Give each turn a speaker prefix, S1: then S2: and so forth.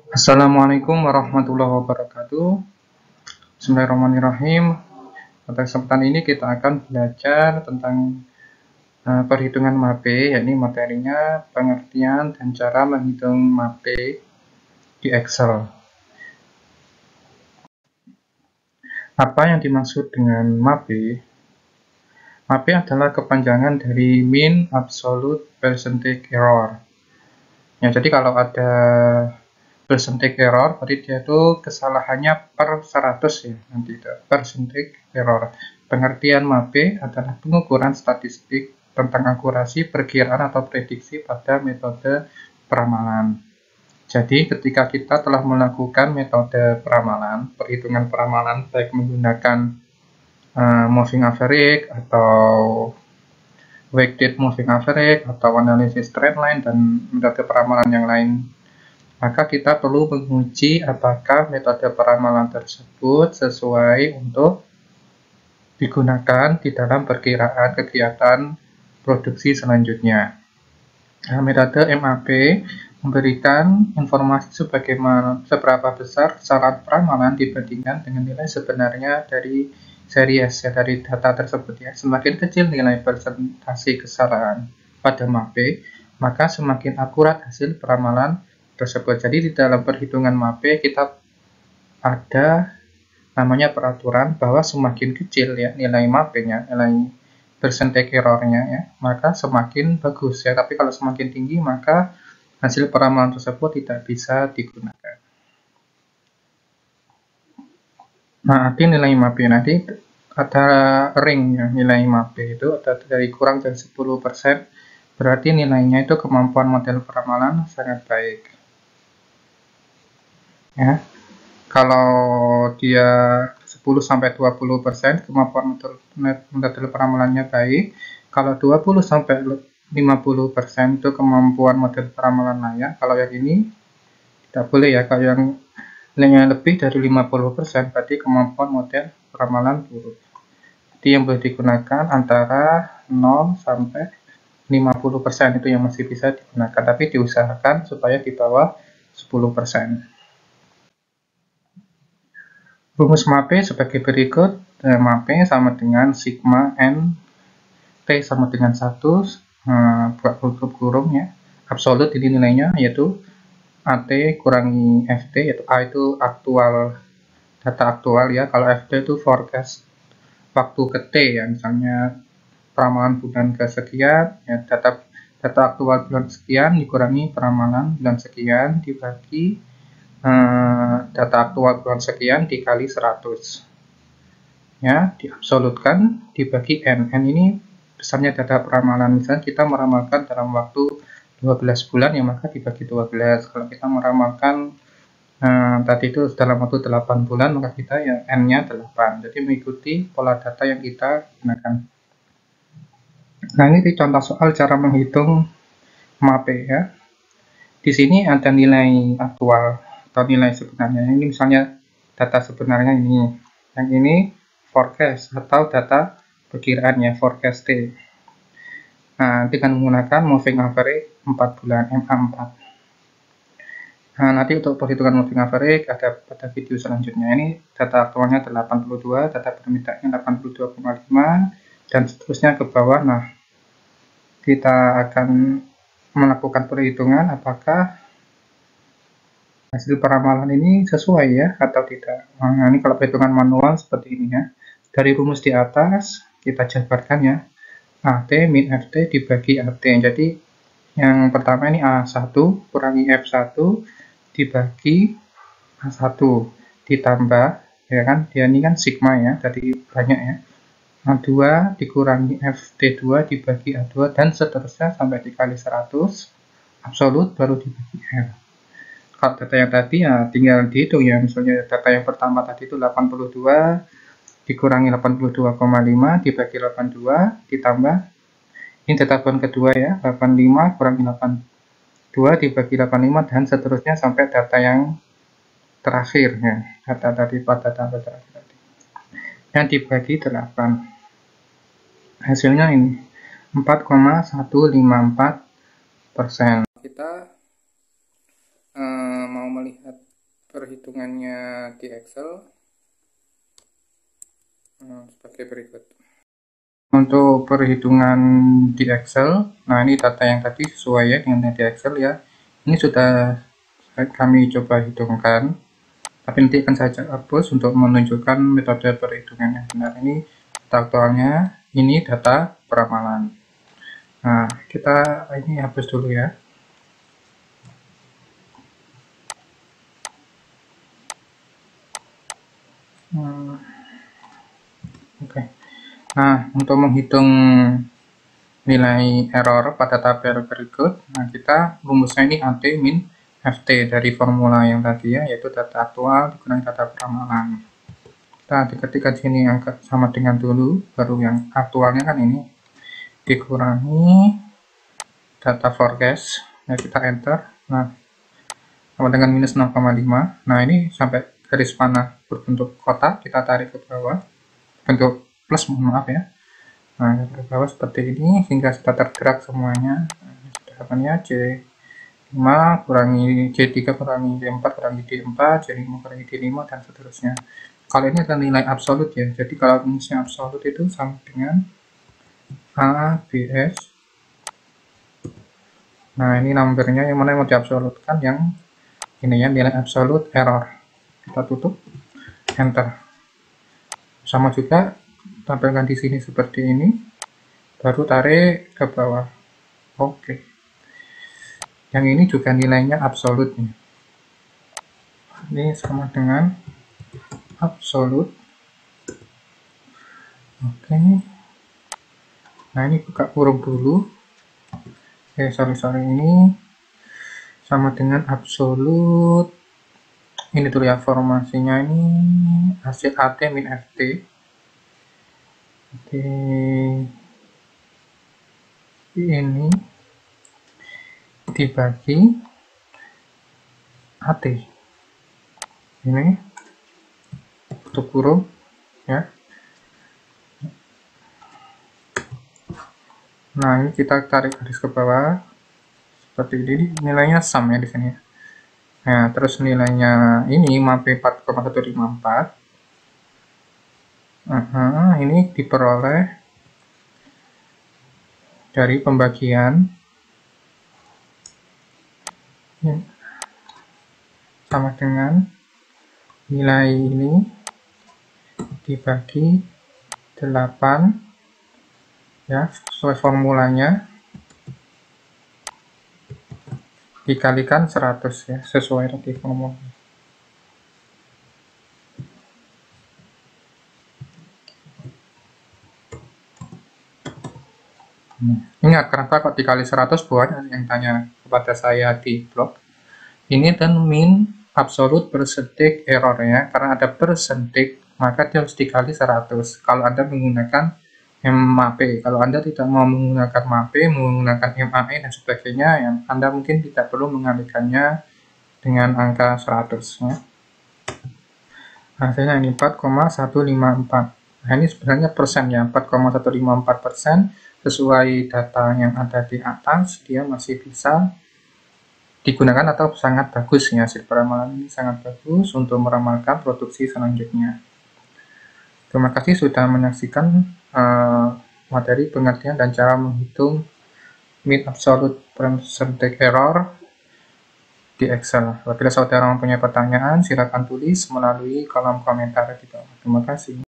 S1: Assalamualaikum warahmatullahi wabarakatuh. Bismillahirrahmanirrahim. Pada kesempatan ini kita akan belajar tentang perhitungan MAPE, yakni materinya pengertian dan cara menghitung MAPE di Excel. Apa yang dimaksud dengan MAPE? MAPE adalah kepanjangan dari Mean Absolute Percentage Error. Ya, jadi kalau ada percentage error, berarti dia itu kesalahannya per 100 ya, nanti itu percentage error. Pengertian MAPE adalah pengukuran statistik tentang akurasi perkiraan atau prediksi pada metode peramalan. Jadi ketika kita telah melakukan metode peramalan, perhitungan peramalan baik menggunakan moving average atau weighted moving average atau analisis trendline dan metode peramalan yang lain, maka kita perlu menguji apakah metode peramalan tersebut sesuai untuk digunakan di dalam perkiraan kegiatan produksi selanjutnya. Nah, metode MAP memberikan informasi seberapa besar kesalahan peramalan dibandingkan dengan nilai sebenarnya dari series ya, dari data tersebut ya. Semakin kecil nilai persentase kesalahan pada MAP, maka semakin akurat hasil peramalan tersebut. Jadi di dalam perhitungan MAPE kita ada namanya peraturan bahwa semakin kecil ya nilai MAPE-nya, nilai percentage error-nya ya, maka semakin bagus ya. Tapi kalau semakin tinggi maka hasil peramalan tersebut tidak bisa digunakan. Nah, arti nilai MAPE nanti ada ring ya, nilai MAPE itu ada dari kurang dari 10%, berarti nilainya itu kemampuan model peramalan sangat baik. Ya, kalau dia 10-20% kemampuan metode peramalannya baik. Kalau 20-50% itu kemampuan model peramalan layak. Kalau yang ini tidak boleh ya. Kalau yang nilainya lebih dari 50% berarti kemampuan model peramalan buruk. Jadi yang boleh digunakan antara 0 sampai 50% itu yang masih bisa digunakan, tapi diusahakan supaya di bawah 10%. Rumus MAPE sebagai berikut. MAPE sama dengan sigma N T sama dengan 1 buat tutup kurung ya. Absolut ini nilainya yaitu AT kurangi FT, yaitu A itu aktual, data aktual ya. Kalau FT itu forecast waktu ke T ya, misalnya peramalan bulan ke sekian ya, data aktual bulan sekian dikurangi peramalan bulan sekian dibagi data aktual bulan sekian dikali 100 ya, diabsolutkan dibagi N. N ini besarnya data peramalan. Misalnya kita meramalkan dalam waktu 12 bulan ya, maka dibagi 12. Kalau kita meramalkan tadi itu dalam waktu 8 bulan, maka kita ya N-nya 8. Jadi mengikuti pola data yang kita gunakan. Nah, ini contoh soal cara menghitung MAPE ya. Di sini ada nilai aktual atau nilai sebenarnya. Ini misalnya data sebenarnya ini. Yang ini forecast atau data perkiraannya, forecast T. Nah, dengan menggunakan moving average 4 bulan, MA4. Nah, nanti untuk perhitungan moving average ada pada video selanjutnya. Ini data aktualnya 82, data permintaannya 82,5, dan seterusnya ke bawah. Nah, kita akan melakukan perhitungan apakah hasil peramalan ini sesuai ya atau tidak. Nah, ini kalau perhitungan manual seperti ini ya. Dari rumus di atas kita jabarkan ya. AT min FT dibagi AT. Jadi yang pertama ini A1 kurangi F1 dibagi A1 ditambah ya kan, dia ini kan sigma ya, tadi banyak ya. A2 dikurangi FT2 dibagi A2 dan seterusnya sampai dikali 100 absolut baru dibagi F. Kalau data yang tadi ya tinggal dihitung ya, misalnya data yang pertama tadi itu 82 dikurangi 82,5 dibagi 82 ditambah ini data poin kedua ya, 85 kurangi 82 dibagi 85 dan seterusnya sampai data yang terakhir ya, data tadi pada data terakhir tadi yang dibagi 8, hasilnya ini 4,154%. Kita mau melihat perhitungannya di Excel sebagai berikut. Untuk perhitungan di Excel, nah ini data yang tadi sesuai ya dengan di Excel ya. Ini sudah kami coba hitungkan, tapi nanti akan saya hapus untuk menunjukkan metode perhitungan yang benar. Ini data aktualnya, ini data peramalan. Nah, kita ini hapus dulu ya. Oke. Nah, untuk menghitung nilai error pada tabel berikut, nah kita rumusnya ini AT min FT dari formula yang tadi ya, yaitu data aktual dikurangi data peramalan. Kita ketika sini angka sama dengan dulu, baru yang aktualnya kan ini dikurangi data forecast, ya kita enter. Nah, sama dengan minus 0,5. Nah, ini sampai garis panah berbentuk kotak, kita tarik ke bawah, bentuk plus, mohon maaf ya. Nah, ke bawah seperti ini, sehingga sudah tergerak semuanya. Harapannya C5 kurangi C3 kurangi D4 kurangi D4, C5 kurangi D5, dan seterusnya. Kalau ini adalah nilai absolut ya, jadi kalau rumusnya absolut itu sama dengan ABS. Nah, ini numbernya yang mana yang mau diabsolutkan, yang ini ya, nilai absolut error. Kita tutup, enter. Sama juga tampilkan di sini seperti ini, baru tarik ke bawah. Oke. Yang ini juga nilainya absolut nih. Ini sama dengan absolut. Oke. Nah, ini buka kurung dulu. Sorry, ini sama dengan absolut. Ini dulu ya, formasinya ini hasil AT min FT. Oke. Ini dibagi AT. Ini tutup kurung ya. Nah, ini kita tarik garis ke bawah seperti ini, nilainya sum ya di sini. Nah, terus nilainya ini MAP 4,154. Ini diperoleh dari pembagian sama dengan nilai ini dibagi 8 ya, sesuai formulanya, dikalikan 100 ya, sesuai tadi formula. Ingat, kenapa kok dikali 100? Banyak yang tanya kepada saya di blog. Ini dan min absolut percentage error ya, karena ada percentage maka dia harus dikali 100 kalau Anda menggunakan MAP. Kalau Anda tidak mau menggunakan MAP, menggunakan MAE dan sebagainya, yang Anda mungkin tidak perlu mengalikannya dengan angka 100 ya. Hasilnya ini 4,154. Nah, ini sebenarnya persen ya, 4,154%. Sesuai data yang ada di atas, dia masih bisa digunakan atau sangat bagus ya. Hasil peramalan ini sangat bagus untuk meramalkan produksi selanjutnya. Terima kasih sudah menyaksikan materi pengertian dan cara menghitung mean absolute percentage error di Excel. Apabila saudara mempunyai pertanyaan, silakan tulis melalui kolom komentar di bawah. Terima kasih.